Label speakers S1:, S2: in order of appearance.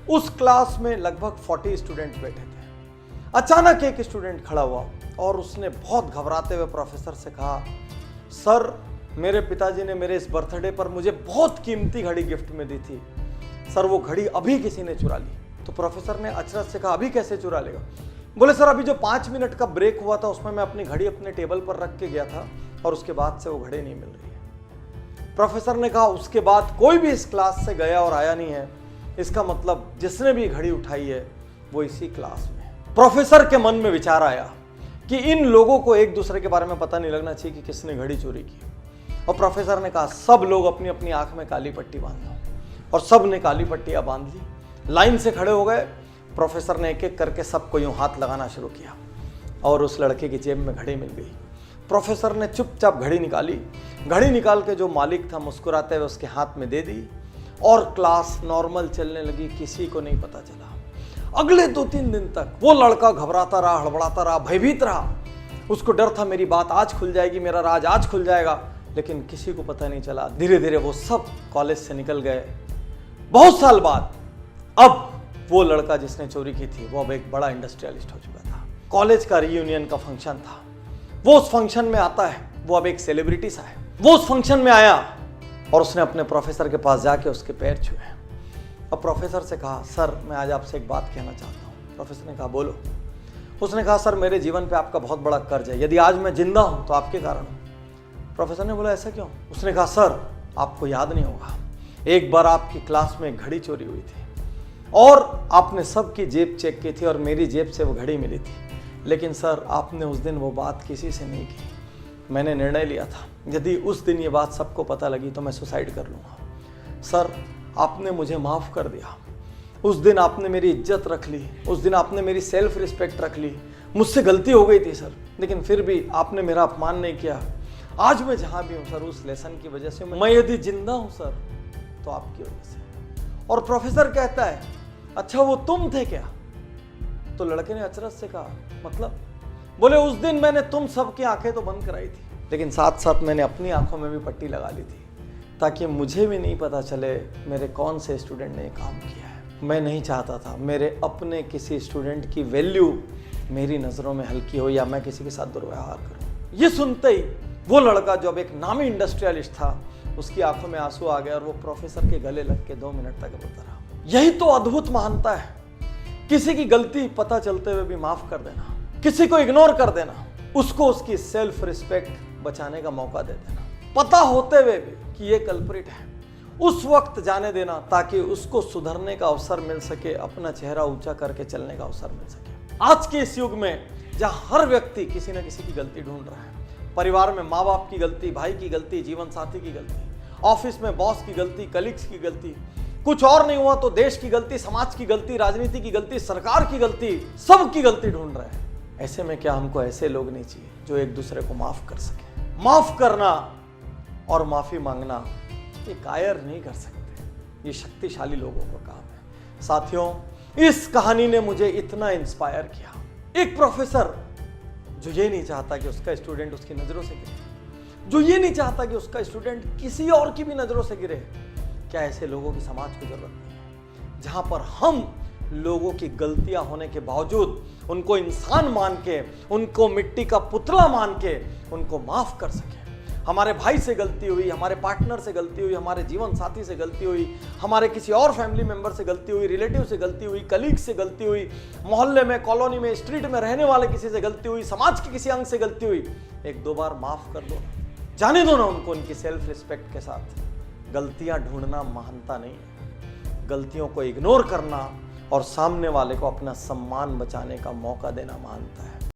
S1: उस क्लास में लगभग 40 स्टूडेंट बैठे थे। अचानक एक स्टूडेंट खड़ा हुआ और उसने बहुत घबराते हुए प्रोफेसर से कहा, सर मेरे पिताजी ने मेरे इस बर्थडे पर मुझे बहुत कीमती घड़ी गिफ्ट में दी थी, सर वो घड़ी अभी किसी ने चुरा ली। तो प्रोफेसर ने अचरज से कहा, अभी कैसे चुरा लेगा? बोले, सर अभी जो 5 मिनट का ब्रेक हुआ था उसमें मैं अपनी घड़ी अपने टेबल पर रख के गया था और उसके बाद से वो घड़ी नहीं मिल रही है। प्रोफेसर ने कहा, उसके बाद कोई भी इस क्लास से गया और आया नहीं है, इसका मतलब जिसने भी घड़ी उठाई है वो इसी क्लास में है। प्रोफेसर के मन में विचार आया कि इन लोगों को एक दूसरे के बारे में पता नहीं लगना चाहिए कि किसने घड़ी चोरी की। और प्रोफेसर ने कहा, सब लोग अपनी अपनी आंख में काली पट्टी बांध लो। और सब ने काली पट्टियां बांध ली, लाइन से खड़े हो गए। प्रोफेसर ने एक एक करके सबको यूं हाथ लगाना शुरू किया और उस लड़के की जेब में घड़ी मिल गई। प्रोफेसर ने चुपचाप घड़ी निकाली, घड़ी निकाल के जो मालिक था मुस्कुराते हुए उसके हाथ में दे दी और क्लास नॉर्मल चलने लगी, किसी को नहीं पता चला। अगले 2-3 दिन तक वो लड़का घबराता रहा, हड़बड़ाता रहा, भयभीत रहा। उसको डर था मेरी बात आज खुल जाएगी, मेरा राज आज खुल जाएगा, लेकिन किसी को पता नहीं चला। धीरे धीरे वो सब कॉलेज से निकल गए। बहुत साल बाद अब वो लड़का जिसने चोरी की थी वो अब एक बड़ा इंडस्ट्रियलिस्ट हो चुका था। कॉलेज का रीयूनियन का फंक्शन था, वो उस फंक्शन में आता है, वो अब एक सेलिब्रिटी सा है। वो उस फंक्शन में आया और उसने अपने प्रोफेसर के पास जाके उसके पैर छुए और प्रोफेसर से कहा, सर मैं आज आपसे एक बात कहना चाहता हूँ। प्रोफेसर ने कहा, बोलो। उसने कहा, सर मेरे जीवन पे आपका बहुत बड़ा कर्ज है, यदि आज मैं जिंदा हूँ तो आपके कारण हूँ। प्रोफेसर ने बोला, ऐसा क्यों? उसने कहा, सर आपको याद नहीं होगा, एक बार आपकी क्लास में एक घड़ी चोरी हुई थी और आपने सबकी जेब चेक की थी और मेरी जेब से वो घड़ी मिली थी, लेकिन सर आपने उस दिन वो बात किसी से नहीं की। मैंने निर्णय लिया था यदि उस दिन ये बात सबको पता लगी तो मैं सुसाइड कर लूँगा। सर आपने मुझे माफ़ कर दिया, उस दिन आपने मेरी इज्जत रख ली, उस दिन आपने मेरी सेल्फ रिस्पेक्ट रख ली। मुझसे गलती हो गई थी सर, लेकिन फिर भी आपने मेरा अपमान नहीं किया। आज मैं जहाँ भी हूँ सर उस लेसन की वजह से, मैं यदि जिंदा हूँ सर तो आपकी वजह से। और प्रोफेसर कहता है, अच्छा वो तुम थे क्या? तो लड़के ने अचरज से कहा, मतलब? बोले, उस दिन मैंने तुम सबकी आंखें तो बंद कराई थी, लेकिन साथ साथ मैंने अपनी आंखों में भी पट्टी लगा ली थी ताकि मुझे भी नहीं पता चले मेरे कौन से स्टूडेंट ने काम किया है। मैं नहीं चाहता था मेरे अपने किसी स्टूडेंट की वैल्यू मेरी नज़रों में हल्की हो या मैं किसी के साथ दुर्व्यवहार करूं। ये सुनते ही वो लड़का जो अब एक नामी इंडस्ट्रियलिस्ट था, उसकी आंखों में आंसू आ गया और वो प्रोफेसर के गले लग के 2 मिनट तक रोता रहा। यही तो अद्भुत महानता है, किसी की गलती पता चलते हुए भी माफ कर देना, किसी को इग्नोर कर देना, उसको उसकी सेल्फ रिस्पेक्ट बचाने का मौका दे देना, पता होते हुए भी कि ये कल्प्रिट है, उस वक्त जाने देना ताकि उसको सुधरने का अवसर मिल सके, अपना चेहरा ऊंचा करके चलने का अवसर मिल सके। आज के इस युग में जहां हर व्यक्ति किसी न किसी की गलती ढूंढ रहा है, परिवार में माँ बाप की गलती, भाई की गलती, जीवन साथी की गलती, ऑफिस में बॉस की गलती, कलीग्स की गलती, कुछ और नहीं हुआ तो देश की गलती, समाज की गलती, राजनीति की गलती, सरकार की गलती, सबकी गलती ढूंढ रहे हैं। ऐसे में क्या हमको ऐसे लोग नहीं चाहिए जो एक दूसरे को माफ कर सके? माफ करना और माफी मांगना ये कायर नहीं कर सकते, ये शक्तिशाली लोगों का काम है। साथियों, इस कहानी ने मुझे इतना इंस्पायर किया। एक प्रोफेसर जो ये नहीं चाहता कि उसका स्टूडेंट उसकी नजरों से गिरे, जो ये नहीं चाहता कि उसका स्टूडेंट किसी और की भी नजरों से गिरे, क्या ऐसे लोगों की समाज को जरूरत नहीं है? जहां पर हम लोगों की गलतियां होने के बावजूद उनको इंसान मान के, उनको मिट्टी का पुतला मान के उनको माफ कर सके। हमारे भाई से गलती हुई, हमारे पार्टनर से गलती हुई, हमारे जीवन साथी से गलती हुई, हमारे किसी और फैमिली मेंबर से गलती हुई, रिलेटिव से गलती हुई, कलीग से गलती हुई, मोहल्ले में, कॉलोनी में, स्ट्रीट में रहने वाले किसी से गलती हुई, समाज के किसी अंग से गलती हुई, 1-2 बार माफ कर दो, जाने दो ना उनको उनकी सेल्फ रिस्पेक्ट के साथ। गलतियां ढूंढना महानता नहीं है, गलतियों को इग्नोर करना और सामने वाले को अपना सम्मान बचाने का मौका देना महानता है।